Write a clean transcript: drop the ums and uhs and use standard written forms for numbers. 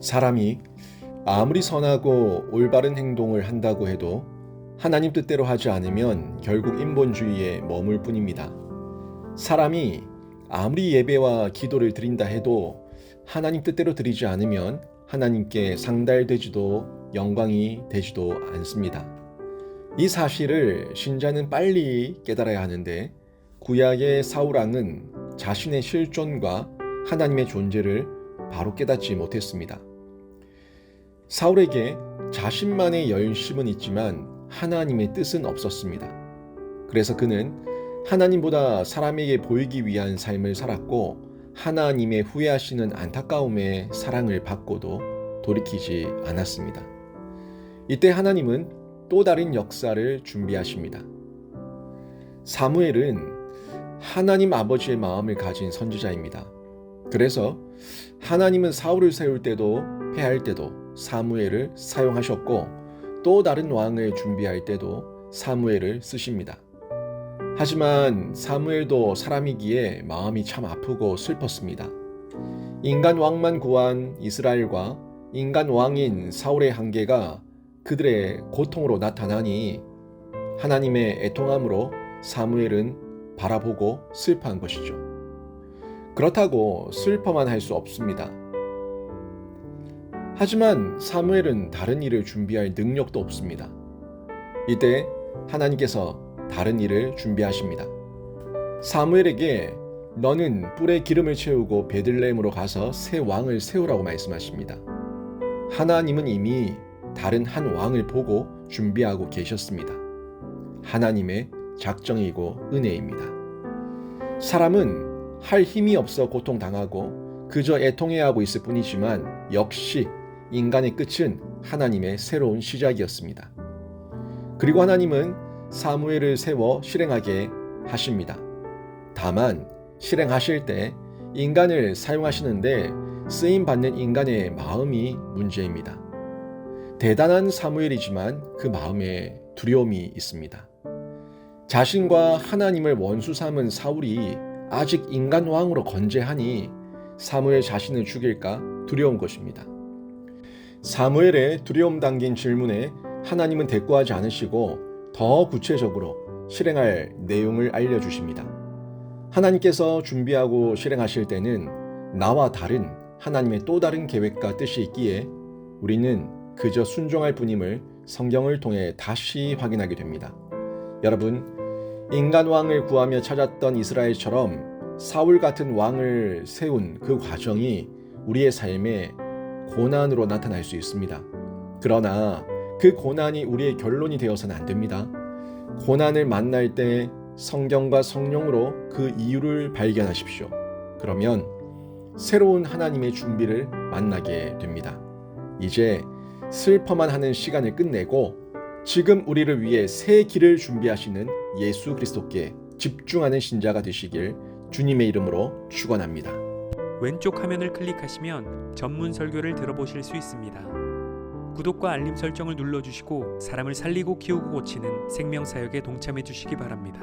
사람이 아무리 선하고 올바른 행동을 한다고 해도 하나님 뜻대로 하지 않으면 결국 인본주의에 머물 뿐입니다. 사람이 아무리 예배와 기도를 드린다 해도 하나님 뜻대로 드리지 않으면 하나님께 상달되지도 영광이 되지도 않습니다. 이 사실을 신자는 빨리 깨달아야 하는데 구약의 사울왕은 자신의 실존과 하나님의 존재를 바로 깨닫지 못했습니다. 사울에게 자신만의 열심은 있지만 하나님의 뜻은 없었습니다. 그래서 그는 하나님보다 사람에게 보이기 위한 삶을 살았고 하나님의 후회하시는 안타까움의 사랑을 받고도 돌이키지 않았습니다. 이때 하나님은 또 다른 역사를 준비하십니다. 사무엘은 하나님 아버지의 마음을 가진 선지자입니다. 그래서 하나님은 사울을 세울 때도 패할 때도 사무엘을 사용하셨고 또 다른 왕을 준비할 때도 사무엘을 쓰십니다. 하지만 사무엘도 사람이기에 마음이 참 아프고 슬펐습니다. 인간 왕만 구한 이스라엘과 인간 왕인 사울의 한계가 그들의 고통으로 나타나니 하나님의 애통함으로 사무엘은 바라보고 슬퍼한 것이죠. 그렇다고 슬퍼만 할 수 없습니다. 하지만 사무엘은 다른 일을 준비할 능력도 없습니다. 이때 하나님께서 다른 일을 준비하십니다. 사무엘에게 너는 뿔에 기름을 채우고 베들레헴으로 가서 새 왕을 세우라고 말씀하십니다. 하나님은 이미 다른 한 왕을 보고 준비하고 계셨습니다. 하나님의 작정이고 은혜입니다. 사람은 할 힘이 없어 고통당하고 그저 애통해야 하고 있을 뿐이지만 역시 인간의 끝은 하나님의 새로운 시작이었습니다. 그리고 하나님은 사무엘을 세워 실행하게 하십니다. 다만 실행하실 때 인간을 사용하시는데 쓰임받는 인간의 마음이 문제입니다. 대단한 사무엘이지만 그 마음에 두려움이 있습니다. 자신과 하나님을 원수 삼은 사울이 아직 인간 왕으로 건재하니 사무엘 자신을 죽일까 두려운 것입니다. 사무엘의 두려움 담긴 질문에 하나님은 대꾸하지 않으시고 더 구체적으로 실행할 내용을 알려주십니다. 하나님께서 준비하고 실행하실 때는 나와 다른 하나님의 또 다른 계획과 뜻이 있기에 우리는 그저 순종할 뿐임을 성경을 통해 다시 확인하게 됩니다. 여러분, 인간 왕을 구하며 찾았던 이스라엘처럼 사울 같은 왕을 세운 그 과정이 우리의 삶에 고난으로 나타날 수 있습니다. 그러나 그 고난이 우리의 결론이 되어서는 안 됩니다. 고난을 만날 때 성경과 성령으로 그 이유를 발견하십시오. 그러면 새로운 하나님의 준비를 만나게 됩니다. 이제 슬퍼만 하는 시간을 끝내고 지금 우리를 위해 새 길을 준비하시는 예수 그리스도께 집중하는 신자가 되시길 주님의 이름으로 축원합니다. 왼쪽 화면을 클릭하시면 전문 설교를 들어보실 수 있습니다. 구독과 알림 설정을 눌러주시고 사람을 살리고 키우고 고치는 생명사역에 동참해 주시기 바랍니다.